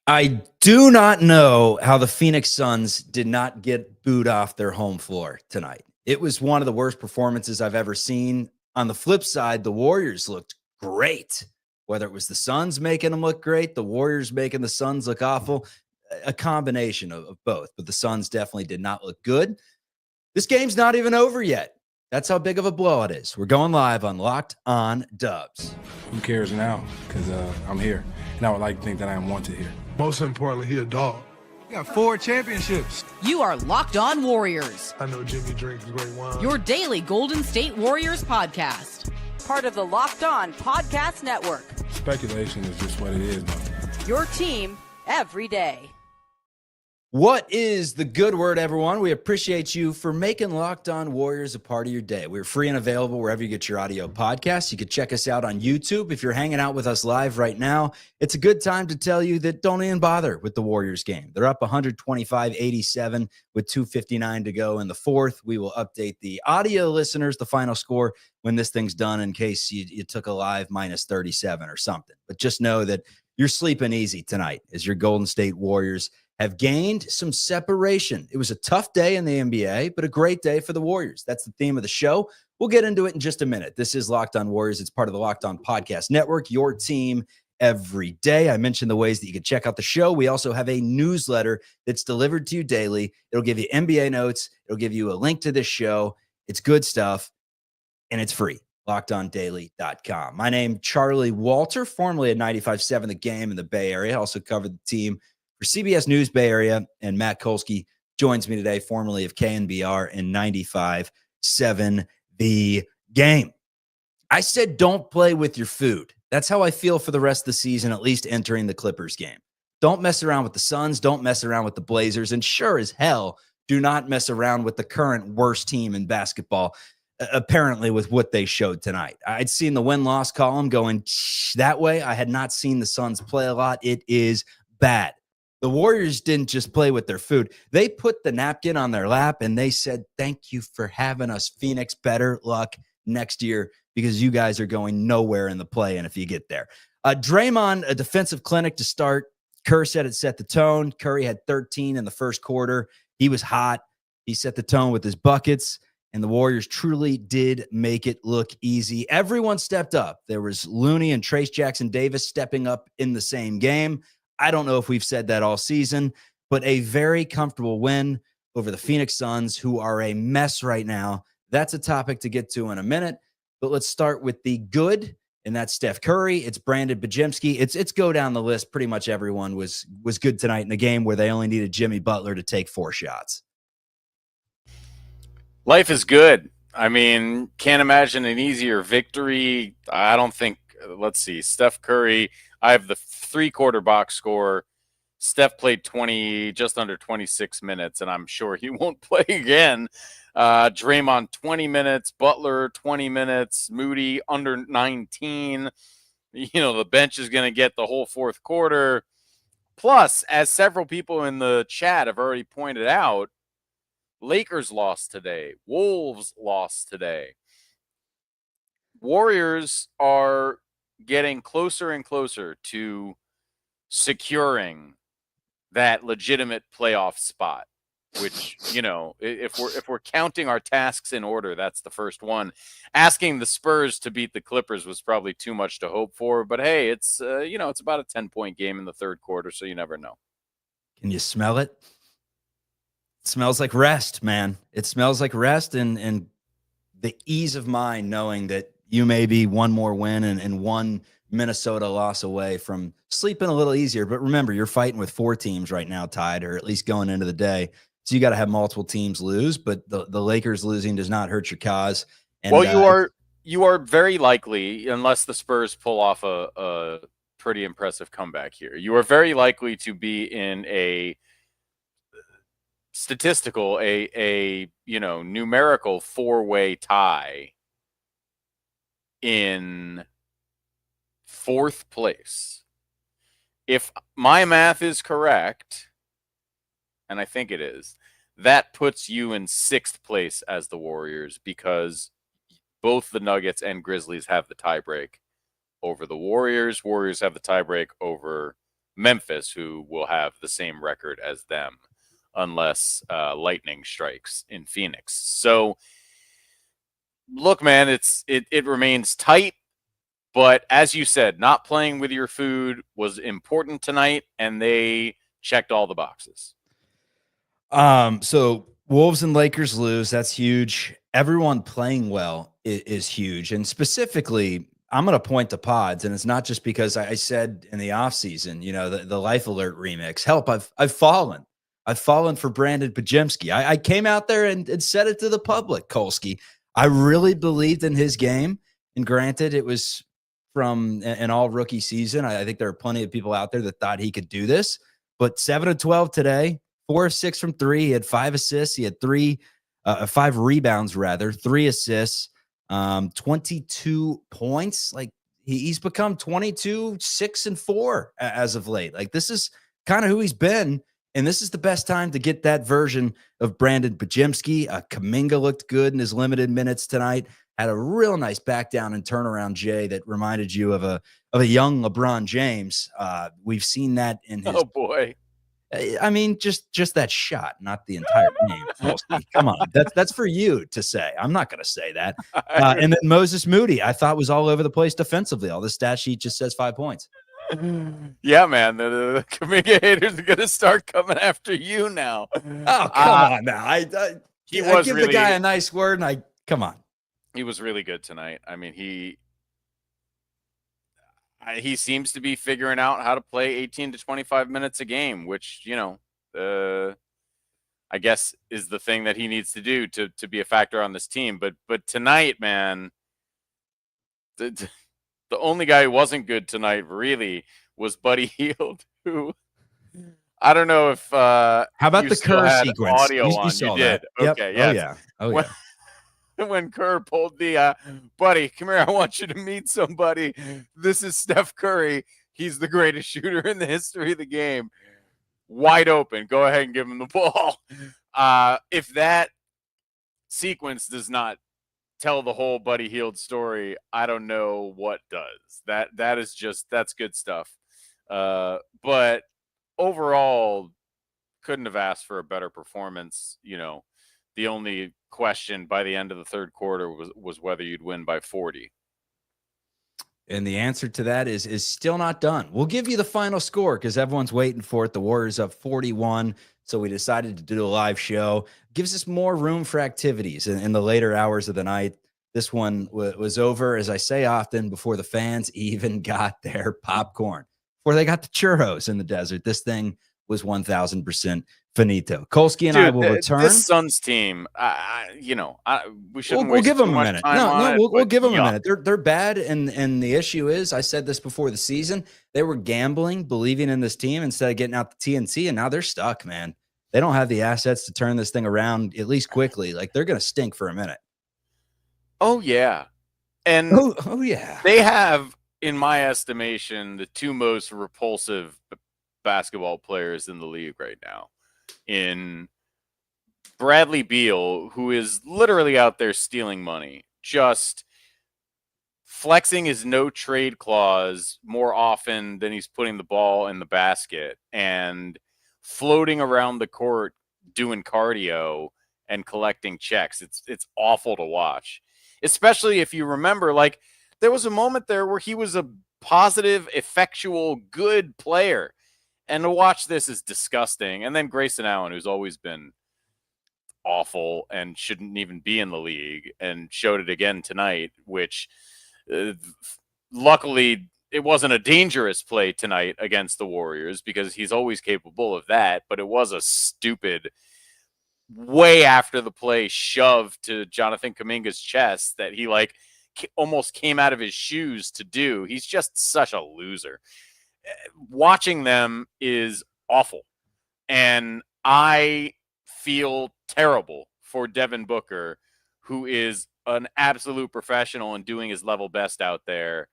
I do not know how the Phoenix Suns did not get booed off their home floor tonight. It was one of the worst performances I've ever seen. On the flip side, the Warriors looked great. Whether it was the Suns making them look great, the Warriors making the Suns look awful, a combination of both. But the Suns definitely did not look good. This game's not even over yet. That's how big of a blowout it is. We're going live on Locked On Dubs. Who cares now? Because I'm here, and I would like to think that I am wanted here. Most importantly, he a dog. We got 4 championships. You are Locked On Warriors. I know Jimmy drinks great wine. Your daily Golden State Warriors podcast. Part of the Locked On Podcast Network. Speculation is just what it is, though. Your team every day. What is the good word, everyone? We appreciate you for making Locked On Warriors a part of your day. We're free and available wherever you get your audio podcasts. You can check us out on YouTube. If you're hanging out with us live right now, it's a good time to tell you that don't even bother with the Warriors game. They're up 125-87 with 2:59 to go in the fourth. We will update the audio listeners, the final score, when this thing's done in case you took a live minus 37 or something. But just know that you're sleeping easy tonight as your Golden State Warriors have gained some separation. It was a tough day in the NBA, but a great day for the Warriors. That's the theme of the show. We'll get into it in just a minute. This is Locked On Warriors. It's part of the Locked On Podcast Network, your team every day. I mentioned the ways that you can check out the show. We also have a newsletter that's delivered to you daily. It'll give you NBA notes. It'll give you a link to this show. It's good stuff, and it's free. LockedOnDaily.com. My name, Charlie Walter, formerly at 95.7 The Game in the Bay Area. I also covered the team for CBS News Bay Area, and Matt Kolsky joins me today, formerly of KNBR in 95.7 The Game. I said don't play with your food. That's how I feel for the rest of the season, at least entering the Clippers game. Don't mess around with the Suns. Don't mess around with the Blazers. And sure as hell, do not mess around with the current worst team in basketball, apparently with what they showed tonight. I'd seen the win-loss column going that way. I had not seen the Suns play a lot. It is bad. The Warriors didn't just play with their food. They put the napkin on their lap and they said, thank you for having us, Phoenix. Better luck next year because you guys are going nowhere in the play. And if you get there, Draymond, a defensive clinic to start. Kerr said it set the tone. Curry had 13 in the first quarter. He was hot. He set the tone with his buckets. And the Warriors truly did make it look easy. Everyone stepped up. There was Looney and Trace Jackson Davis stepping up in the same game. I don't know if we've said that all season, but a very comfortable win over the Phoenix Suns, who are a mess right now. That's a topic to get to in a minute, but let's start with the good, and that's Steph Curry. It's Brandin Podziemski. It's go down the list. Pretty much everyone was good tonight in a game where they only needed Jimmy Butler to take 4 shots. Life is good. I mean, can't imagine an easier victory. I don't think, let's see, Steph Curry, I have the 3-quarter box score. Steph played just under 26 minutes, and I'm sure he won't play again. Draymond, 20 minutes. Butler, 20 minutes. Moody, under 19. The bench is going to get the whole fourth quarter. Plus, as several people in the chat have already pointed out, Lakers lost today. Wolves lost today. Warriors are getting closer and closer to securing that legitimate playoff spot, which, if we're counting our tasks in order, that's the first one. Asking the Spurs to beat the Clippers was probably too much to hope for, but hey, it's it's about a 10-point game in the third quarter, so you never know. Can you smell it? It smells like rest, man. It smells like rest and the ease of mind knowing that you may be one more win and one Minnesota loss away from sleeping a little easier. But remember, you're fighting with 4 teams right now tied, or at least going into the day. So you got to have multiple teams lose, but the Lakers losing does not hurt your cause. And, well, you are very likely, unless the Spurs pull off a pretty impressive comeback here, you are very likely to be in a statistical, numerical 4-way tie in 4th place. If my math is correct, and I think it is, that puts you in 6th place as the Warriors, because both the Nuggets and Grizzlies have the tiebreak over the Warriors. Warriors have the tiebreak over Memphis, who will have the same record as them unless lightning strikes in Phoenix. So, look, man, it remains tight. But as you said, not playing with your food was important tonight, and they checked all the boxes. So Wolves and Lakers lose. That's huge. Everyone playing well is huge. And specifically, I'm going to point to Pods, and it's not just because I said in the offseason, the Life Alert remix. Help, I've fallen. I've fallen for Brandin Podziemski. I came out there and said it to the public, Kolsky. I really believed in his game. And granted, it was from an all-rookie season. I think there are plenty of people out there that thought he could do this. But 7 of 12 today, 4 of 6 from 3. He had 5 assists. He had 5 rebounds, 3 assists, 22 points. Like he's become 22, 6 and 4 as of late. Like this is kind of who he's been. And this is the best time to get that version of Brandin Podziemski. Kuminga looked good in his limited minutes tonight. Had a real nice back down and turnaround Jay that reminded you of a young LeBron James. We've seen that in his. Oh boy. I mean, just that shot, not the entire game. Come on, that's for you to say. I'm not going to say that. And then Moses Moody, I thought was all over the place defensively. All the stat sheet just says 5 points. Yeah, man, the Kuminga haters are going to start coming after you now. Oh, come on now. I give the guy a nice word, and come on. He was really good tonight. I mean, he seems to be figuring out how to play 18 to 25 minutes a game, which, I guess is the thing that he needs to do to be a factor on this team. But tonight, man, the only guy who wasn't good tonight really was Buddy Hield, who I don't know if how about the Kerr sequence? Audio you saw did. That. Okay, yes. Oh yeah. When Kerr pulled the buddy, come here, I want you to meet somebody. This is Steph Curry. He's the greatest shooter in the history of the game. Wide open. Go ahead and give him the ball. If that sequence does not tell the whole Buddy Hield story, I don't know what does. That's good stuff. But overall, couldn't have asked for a better performance. The only question by the end of the third quarter was whether you'd win by 40. And the answer to that is still not done. We'll give you the final score because everyone's waiting for it. The Warriors up 41. So we decided to do a live show. Gives us more room for activities in the later hours of the night. This one was over, as I say often, before the fans even got their popcorn, before they got the churros in the desert. This thing was 1,000% finito. Kolsky and I will return. This Suns team, we shouldn't. We'll give them a minute. We'll give them a minute. They're bad, and the issue is, I said this before the season, they were gambling, believing in this team instead of getting out the TNT, and now they're stuck, man. They don't have the assets to turn this thing around at least quickly. Like they're going to stink for a minute. Oh yeah, and oh yeah, they have, in my estimation, the two most repulsive basketball players in the league right now. In Bradley Beal, who is literally out there stealing money, just flexing his no trade clause more often than he's putting the ball in the basket, and floating around the court doing cardio and collecting checks. It's awful to watch, especially if you remember, like, there was a moment there where he was a positive, effectual, good player. And to watch this is disgusting. And then Grayson Allen, who's always been awful and shouldn't even be in the league, and showed it again tonight, which luckily it wasn't a dangerous play tonight against the Warriors because he's always capable of that. But it was a stupid, way after the play, shove to Jonathan Kuminga's chest that he almost came out of his shoes to do. He's just such a loser. Watching them is awful, and I feel terrible for Devin Booker, who is an absolute professional and doing his level best out there,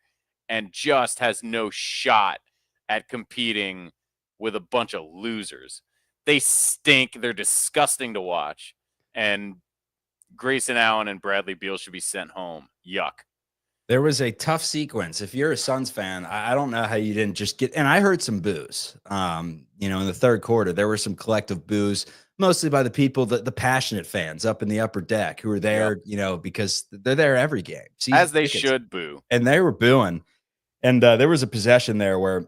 and just has no shot at competing with a bunch of losers. They stink. They're disgusting to watch, and Grayson Allen and Bradley Beal should be sent home. Yuck. There was a tough sequence. If you're a Suns fan, I don't know how you didn't just get. And I heard some boos. In the third quarter, there were some collective boos, mostly by the people, the passionate fans up in the upper deck who were there, because they're there every game, season As they tickets. should boo. And they were booing. And there was a possession there where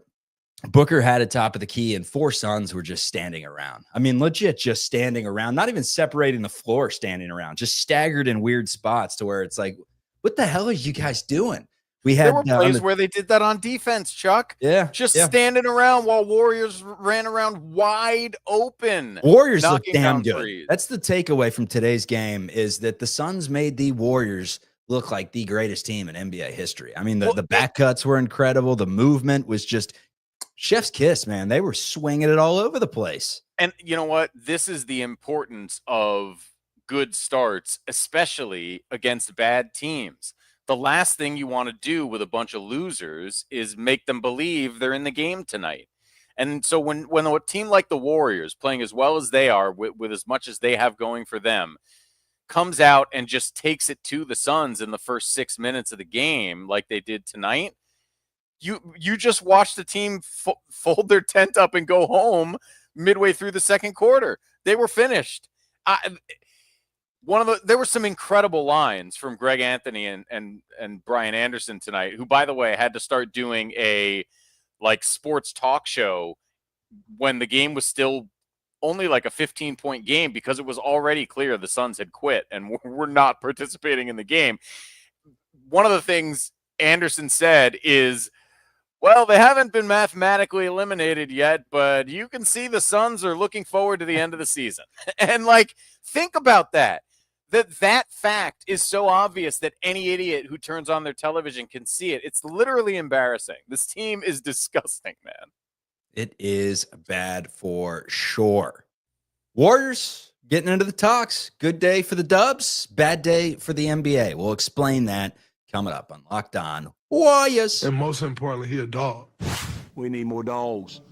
Booker had it top of the key, and 4 Suns were just standing around. I mean, legit, just standing around, not even separating the floor, standing around, just staggered in weird spots to where it's like, what the hell are you guys doing? There were plays where they did that on defense, Chuck. Yeah. Standing around while Warriors ran around wide open. Warriors look damn good. Threes. That's the takeaway from today's game, is that the Suns made the Warriors look like the greatest team in NBA history. I mean, the back cuts were incredible. The movement was just chef's kiss, man. They were swinging it all over the place. And you know what? This is the importance of good starts, especially against bad teams. The last thing you want to do with a bunch of losers is make them believe they're in the game tonight. And so when a team like the Warriors, playing as well as they are, with as much as they have going for them, comes out and just takes it to the Suns in the first 6 minutes of the game like they did tonight, you just watch the team fold their tent up and go home midway through the second quarter. They were finished. There were some incredible lines from Greg Anthony and Brian Anderson tonight, who, by the way, had to start doing a sports talk show when the game was still only like a 15-point game, because it was already clear the Suns had quit and were not participating in the game. One of the things Anderson said is, well, they haven't been mathematically eliminated yet, but you can see the Suns are looking forward to the end of the season. And think about that. That fact is so obvious that any idiot who turns on their television can see it. It's literally embarrassing. This team is disgusting, man. It is bad for sure. Warriors getting into the talks. Good day for the Dubs, bad day for the NBA. We'll explain that coming up on Locked On Warriors. And most importantly, he a dog. We need more dogs.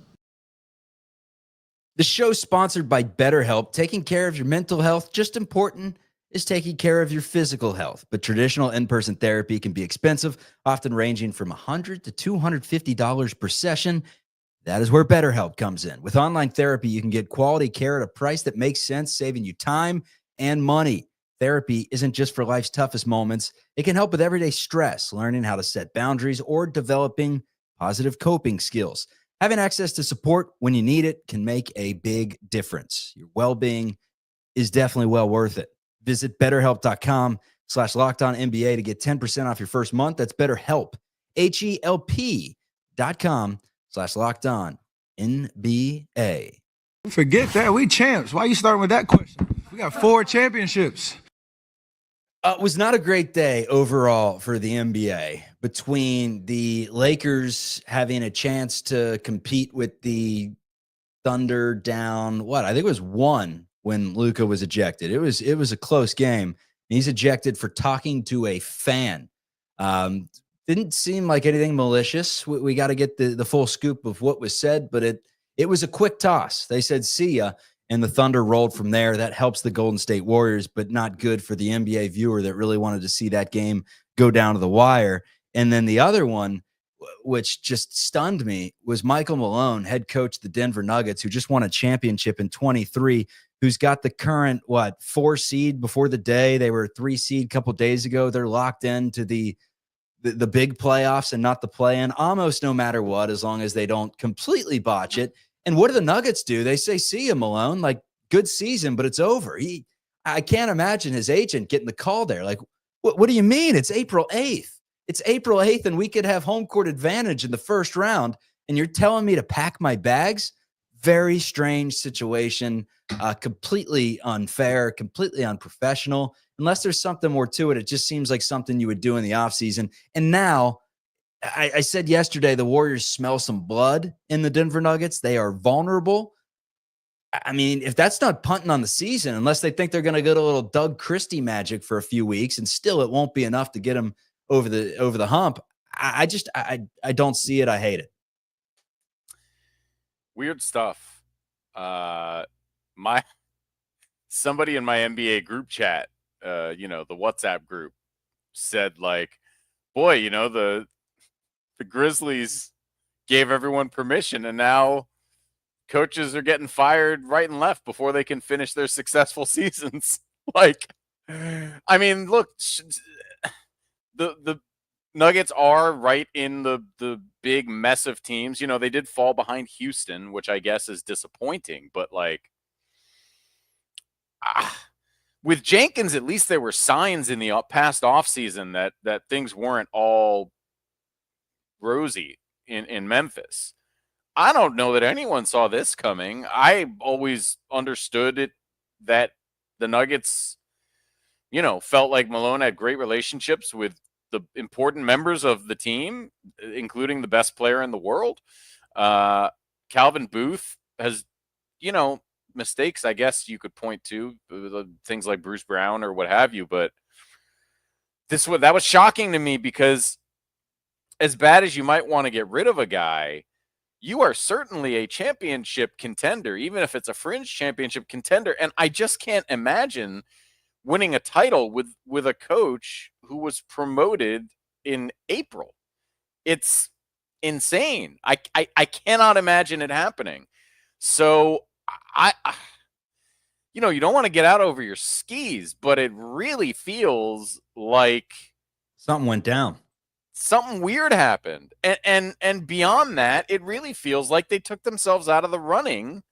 The show's sponsored by Betterhelp. Taking care of your mental health, just important is taking care of your physical health. But traditional in-person therapy can be expensive, often ranging from $100 to $250 per session. That is where BetterHelp comes in. With online therapy, you can get quality care at a price that makes sense, saving you time and money. Therapy isn't just for life's toughest moments. It can help with everyday stress, learning how to set boundaries, or developing positive coping skills. Having access to support when you need it can make a big difference. Your well-being is definitely well worth it. Visit BetterHelp.com/LockedOnNBA to get 10% off your first month. That's BetterHelp, HELP.com/LockedOnNBA. Forget that. We champs. Why are you starting with that question? We got 4 championships. It was not a great day overall for the NBA, between the Lakers having a chance to compete with the Thunder down, I think it was 1 when Luka was ejected. It was a close game. He's ejected for talking to a fan. Didn't seem like anything malicious. We got to get the full scoop of what was said, but it was a quick toss. They said, see ya. And the Thunder rolled from there. That helps the Golden State Warriors, but not good for the NBA viewer that really wanted to see that game go down to the wire. And then the other one, which just stunned me, was Michael Malone, head coach of the Denver Nuggets, who just won a championship in 23, who's got the current, 4 seed before the day. They were 3 seed a couple days ago. They're locked into the big playoffs and not the play-in, almost no matter what, as long as they don't completely botch it. And what do the Nuggets do? They say, see you, Malone. Good season, but it's over. I can't imagine his agent getting the call there. What do you mean? It's April 8th. It's April 8th, and we could have home court advantage in the first round, and you're telling me to pack my bags? Very strange situation, completely unfair, completely unprofessional. Unless there's something more to it, it just seems like something you would do in the offseason. And now, I said yesterday, the Warriors smell some blood in the Denver Nuggets. They are vulnerable. I mean, if that's not punting on the season, unless they think they're going to go to a little Doug Christie magic for a few weeks, and still it won't be enough to get them over the hump. I don't see it. I hate it. Weird stuff. Somebody in my NBA group chat, the WhatsApp group, said boy, the Grizzlies gave everyone permission, and now coaches are getting fired right and left before they can finish their successful seasons. Like, I mean, look, the Nuggets are right in the big mess of teams. They did fall behind Houston, which I guess is disappointing, but like, with Jenkins, at least there were signs in the past offseason that things weren't all rosy in Memphis. I don't know that anyone saw this coming. I always understood it that the Nuggets, felt like Malone had great relationships with the important members of the team, including the best player in the world. Calvin Booth has, mistakes, I guess you could point to, things like Bruce Brown or what have you, but that was shocking to me, because as bad as you might want to get rid of a guy, you are certainly a championship contender, even if it's a fringe championship contender. And I just can't imagine winning a title with a coach who was promoted in April. It's insane. I cannot imagine it happening. So you don't want to get out over your skis, but it really feels like Something went down. Something weird happened. And beyond that, it really feels like they took themselves out of the running,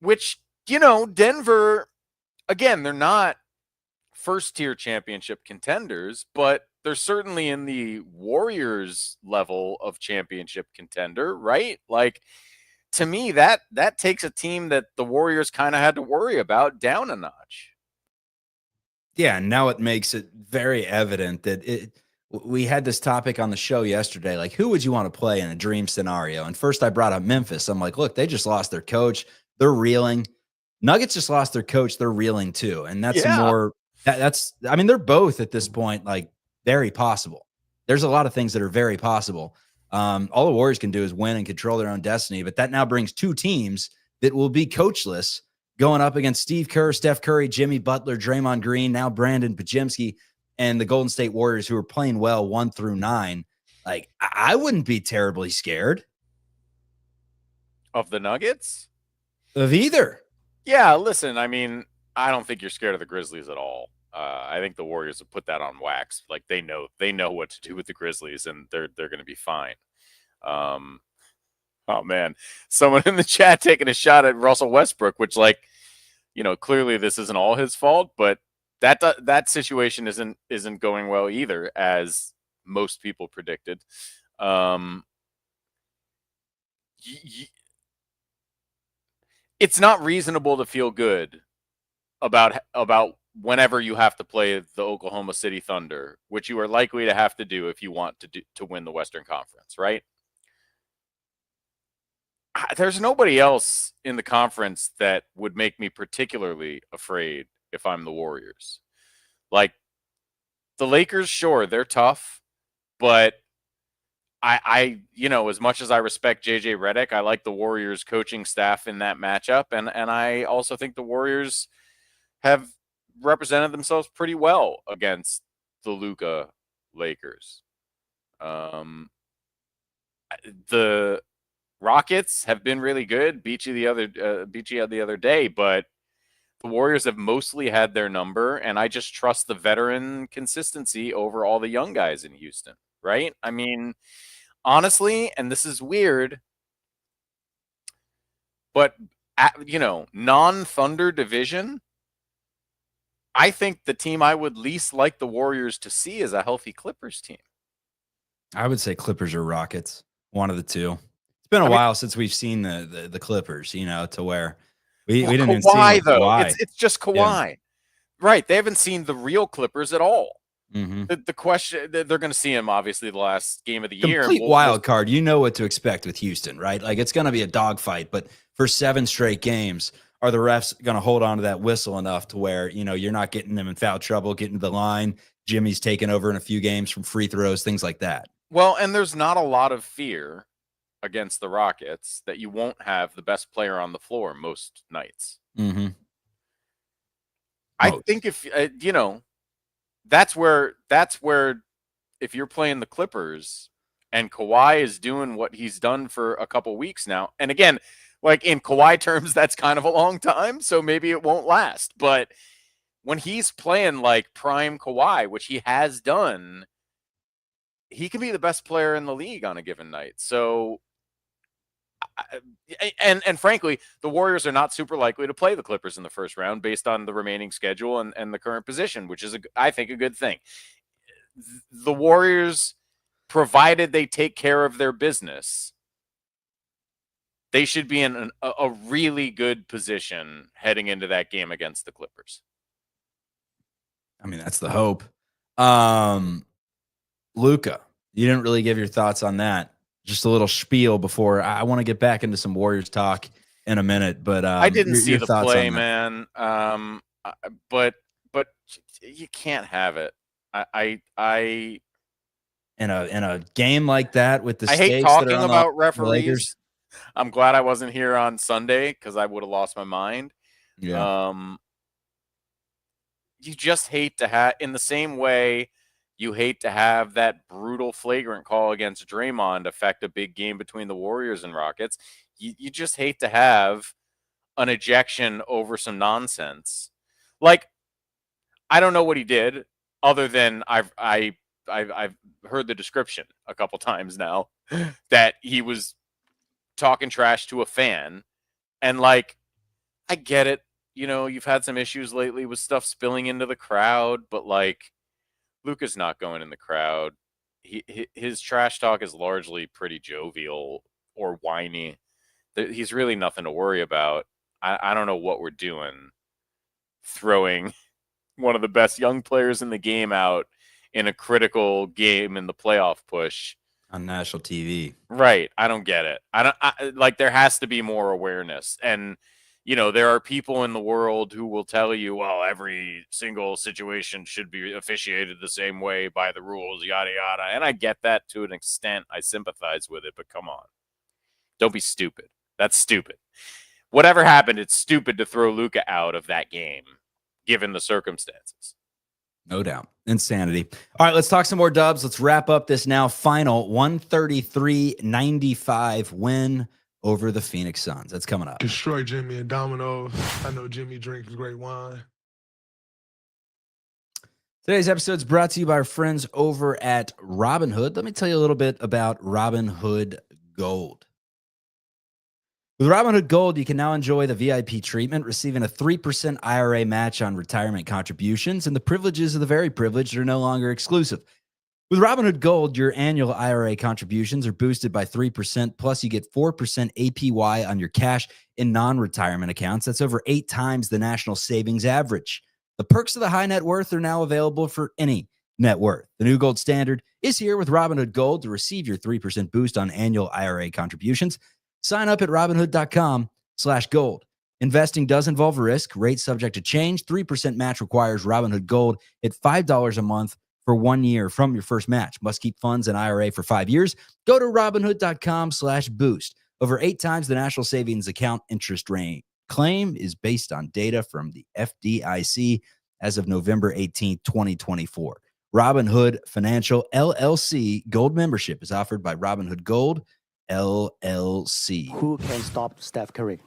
which, Denver, again, they're not first-tier championship contenders, but they're certainly in the Warriors level of championship contender, right? Like, to me, that takes a team that the Warriors kind of had to worry about down a notch. Yeah, and now it makes it very evident that we had this topic on the show yesterday, like, who would you want to play in a dream scenario? And first I brought up Memphis. I'm like, look, they just lost their coach. They're reeling. Nuggets just lost their coach. They're reeling too. And that's I mean, they're both at this point, like, very possible. There's a lot of things that are very possible. All the Warriors can do is win and control their own destiny. But that now brings two teams that will be coachless going up against Steve Kerr, Steph Curry, Jimmy Butler, Draymond Green, now Brandin Podziemski, and the Golden State Warriors, who are playing well 1 through 9. Like, I wouldn't be terribly scared of the Nuggets, of either. Yeah, listen, I mean, I don't think you're scared of the Grizzlies at all. I think the Warriors have put that on wax. Like, they know what to do with the Grizzlies, and they're going to be fine. Oh man, someone in the chat taking a shot at Russell Westbrook, which, like, clearly this isn't all his fault, but that situation isn't going well either, as most people predicted. It's not reasonable to feel good about whenever you have to play the Oklahoma City Thunder, which you are likely to have to do if you want to win the Western Conference, right? There's nobody else in the conference that would make me particularly afraid if I'm the Warriors. Like, the Lakers, sure, they're tough, but I as much as I respect JJ Redick, I like the Warriors coaching staff in that matchup, and I also think the Warriors have represented themselves pretty well against the Luka Lakers. The Rockets have been really good. Beat you the other day, but the Warriors have mostly had their number, and I just trust the veteran consistency over all the young guys in Houston, right? I mean, honestly, and this is weird, but non-Thunder division, I think the team I would least like the Warriors to see is a healthy Clippers team. I would say Clippers or Rockets, one of the two. It's been a while since we've seen the Clippers, to where we didn't even see Kawhi. It's just Kawhi. Yeah. Right. They haven't seen the real Clippers at all. Mm-hmm. The question, they're going to see him, obviously, the last game of the year. Complete wild card. You know what to expect with Houston, right? Like, it's going to be a dogfight, but for 7 straight games, are the refs going to hold on to that whistle enough to where, you're not getting them in foul trouble, getting to the line? Jimmy's taken over in a few games from free throws, things like that. Well, and there's not a lot of fear against the Rockets that you won't have the best player on the floor most nights. Mm-hmm. I think if, that's where if you're playing the Clippers and Kawhi is doing what he's done for a couple weeks now, and again, like in Kawhi terms, that's kind of a long time, so maybe it won't last. But when he's playing like prime Kawhi, which he has done, he can be the best player in the league on a given night. So, and frankly, the Warriors are not super likely to play the Clippers in the first round based on the remaining schedule and the current position, which is, I think, a good thing. The Warriors, provided they take care of their business, they should be in a really good position heading into that game against the Clippers. I mean, that's the hope. Luka, you didn't really give your thoughts on that. Just a little spiel before I want to get back into some Warriors talk in a minute. But I didn't see your the thoughts play, on that. man. But you can't have it. I In a game like that with the I hate stakes talking that are on about the Lakers. referees. I'm glad I wasn't here on Sunday because I would have lost my mind. Yeah. You just hate to have, in the same way you hate to have that brutal flagrant call against Draymond affect a big game between the Warriors and Rockets. You just hate to have an ejection over some nonsense. Like, I don't know what he did, other than I've heard the description a couple times now that he was talking trash to a fan. And like, I get it. You know, you've had some issues lately with stuff spilling into the crowd, but like, Luka's not going in the crowd. His trash talk is largely pretty jovial or whiny. He's really nothing to worry about. I don't know what we're doing, throwing one of the best young players in the game out in a critical game in the playoff push On national TV. Right. I don't get it. Like, there has to be more awareness. And, you know, there are people in the world who will tell you, well, every single situation should be officiated the same way by the rules, yada, yada. And I get that to an extent. I sympathize with it, but come on. Don't be stupid. That's stupid. Whatever happened, it's stupid to throw Luka out of that game, given the circumstances. No doubt. Insanity. All right, let's talk some more dubs. Let's wrap up this now final 133-95 win over the Phoenix Suns. That's coming up. Destroy Jimmy and Domino's. I know Jimmy drinks great wine. Today's episode is brought to you by our friends over at Robinhood. Let me tell you a little bit about Robinhood Gold. With Robinhood Gold, you can now enjoy the VIP treatment, receiving a 3% IRA match on retirement contributions, and the privileges of the very privileged are no longer exclusive. With Robinhood Gold, your annual IRA contributions are boosted by 3%, plus you get 4% APY on your cash in non-retirement accounts. That's over 8 times the national savings average. The perks of the high net worth are now available for any net worth. The new gold standard is here with Robinhood Gold to receive your 3% boost on annual IRA contributions. Sign up at Robinhood.com/gold. Investing does involve risk. Rates subject to change. 3% match requires Robinhood Gold at $5 a month for 1 year from your first match. Must keep funds in IRA for 5 years. Go to Robinhood.com/boost. Over 8 times the national savings account interest rate. Claim is based on data from the FDIC as of November 18th, 2024. Robinhood Financial LLC Gold membership is offered by Robinhood Gold LLC. Who can stop Steph Curry?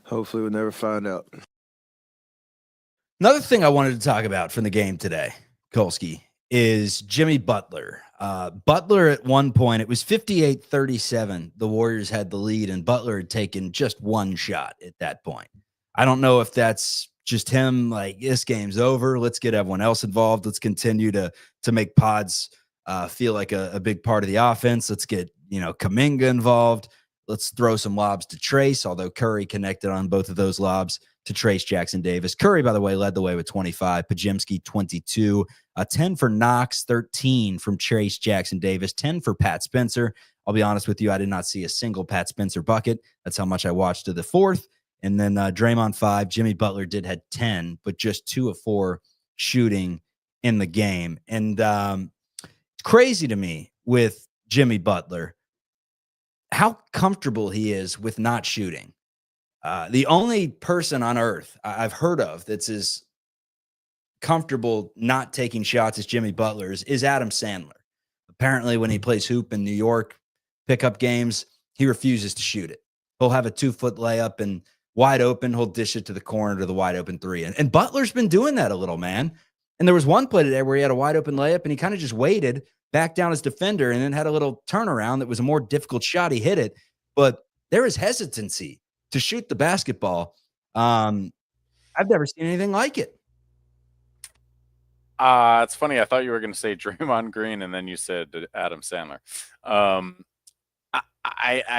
Hopefully, we'll never find out. Another thing I wanted to talk about from the game today, Kolsky, is Jimmy Butler. Butler at one point, it was 58-37. The Warriors had the lead, and Butler had taken just one shot at that point. I don't know if that's just him, like, this game's over. Let's get everyone else involved. Let's continue to make Pods feel like a big part of the offense. Let's get, Kuminga involved. Let's throw some lobs to Trace, although Curry connected on both of those lobs to Trace Jackson-Davis. Curry, by the way, led the way with 25. Podziemski, 22. 10 for Knox, 13 from Trace Jackson-Davis, 10 for Pat Spencer. I'll be honest with you, I did not see a single Pat Spencer bucket. That's how much I watched to the fourth. And then Draymond, 5. Jimmy Butler had 10, but just 2 of 4 shooting in the game. And it's crazy to me with Jimmy Butler how comfortable he is with not shooting. The only person on earth I've heard of that's as comfortable not taking shots as Jimmy Butler is Adam Sandler. Apparently, when he plays hoop in New York pickup games, he refuses to shoot it. He'll have a 2-foot layup and wide open. He'll dish it to the corner to the wide open three. And Butler's been doing that a little, man. And there was one play today where he had a wide open layup and he kind of just waited, back down his defender, and then had a little turnaround that was a more difficult shot. He hit it, but there is hesitancy to shoot the basketball. I've never seen anything like it. It's funny. I thought you were going to say Draymond Green, and then you said Adam Sandler. I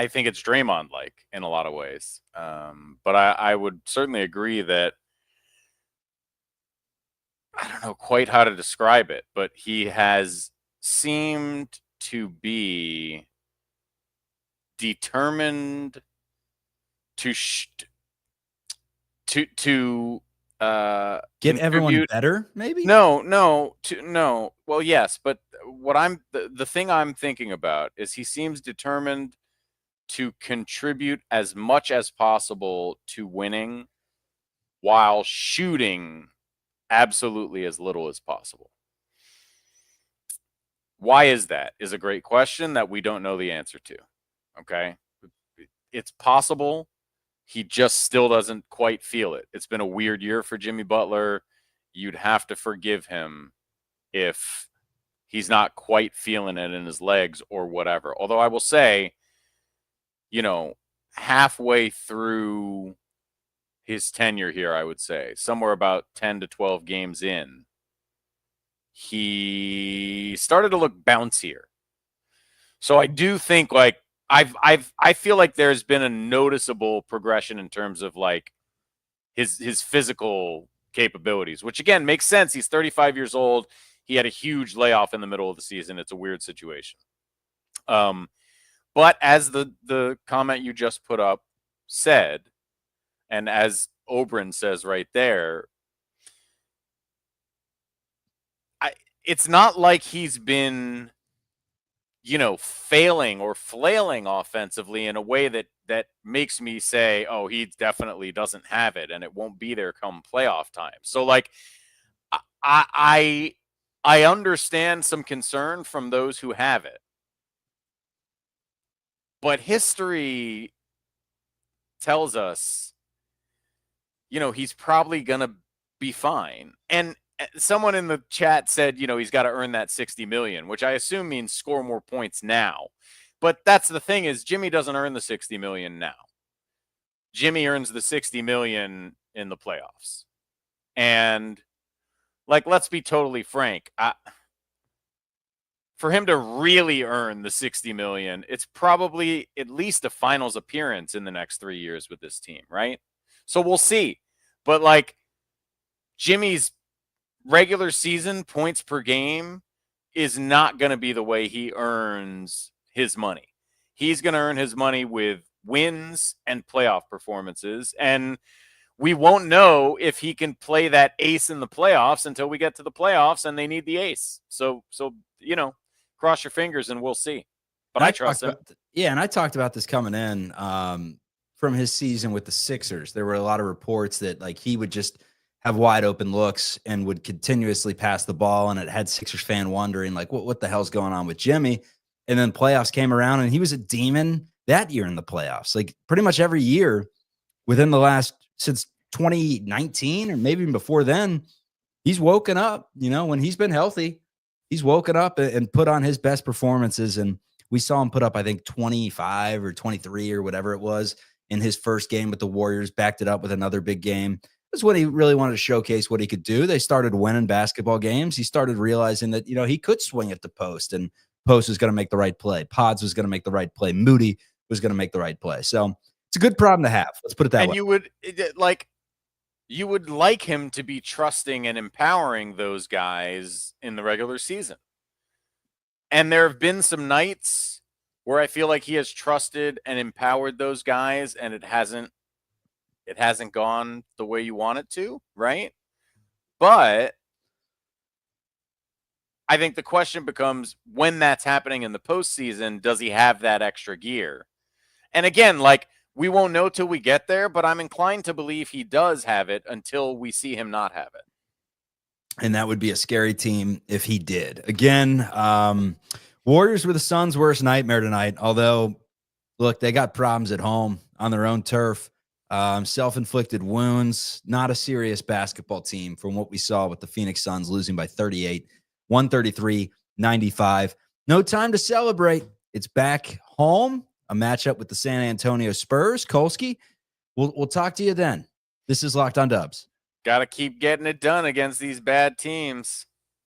think it's Draymond-like in a lot of ways. But I would certainly agree that I don't know quite how to describe it, but he has seemed to be determined to get everyone better, maybe? No. Well, yes, but what the thing I'm thinking about is he seems determined to contribute as much as possible to winning while shooting absolutely as little as possible. Why is that? Is a great question that we don't know the answer to. Okay? It's possible. He just still doesn't quite feel it. It's been a weird year for Jimmy Butler. You'd have to forgive him if he's not quite feeling it in his legs or whatever. Although I will say, halfway through his tenure here, I would say, somewhere about 10 to 12 games in, he started to look bouncier. So I do think I feel like there's been a noticeable progression in terms of his physical capabilities, which again makes sense. He's 35 years old. He had a huge layoff in the middle of the season. It's a weird situation. But as the comment you just put up said, and as Oberyn says right there, it's not like he's been failing or flailing offensively in a way that makes me say, oh, he definitely doesn't have it and it won't be there come playoff time. So I understand some concern from those who have it. But history tells us, he's probably going to be fine. And someone in the chat said, he's got to earn that 60 million, which I assume means score more points now. But that's the thing is Jimmy doesn't earn the 60 million now. Jimmy earns the 60 million in the playoffs. And let's be totally frank. For him to really earn the 60 million, it's probably at least a finals appearance in the next 3 years with this team, right? So we'll see. But Jimmy's regular season points per game is not going to be the way he earns his money. He's going to earn his money with wins and playoff performances. And we won't know if he can play that ace in the playoffs until we get to the playoffs and they need the ace. So cross your fingers and we'll see. But I trust him. And I talked about this coming in from his season with the Sixers. There were a lot of reports that he would just have wide open looks and would continuously pass the ball. And it had Sixers fan wondering what the hell's going on with Jimmy? And then playoffs came around and he was a demon that year in the playoffs. Pretty much every year within the since 2019 or maybe even before then, he's woken up, when he's been healthy, he's woken up and put on his best performances. And we saw him put up, I think 25 or 23 or whatever it was in his first game with the Warriors, backed it up with another big game. That's when he really wanted to showcase what he could do. They started winning basketball games. He started realizing that, he could swing at the post and post was going to make the right play. Pods was going to make the right play. Moody was going to make the right play. So it's a good problem to have. Let's put it that way. And you would like him to be trusting and empowering those guys in the regular season. And there have been some nights where I feel like he has trusted and empowered those guys and it hasn't gone the way you want it to, right? But I think the question becomes when that's happening in the postseason, does he have that extra gear? And again, we won't know till we get there, but I'm inclined to believe he does have it until we see him not have it. And that would be a scary team if he did. Again, Warriors were the Suns' worst nightmare tonight, although, look, they got problems at home on their own turf. Self-inflicted wounds, not a serious basketball team from what we saw with the Phoenix Suns losing by 38, 133-95. No time to celebrate. It's back home, a matchup with the San Antonio Spurs. Kolsky, we'll talk to you then. This is Locked on Dubs. Got to keep getting it done against these bad teams.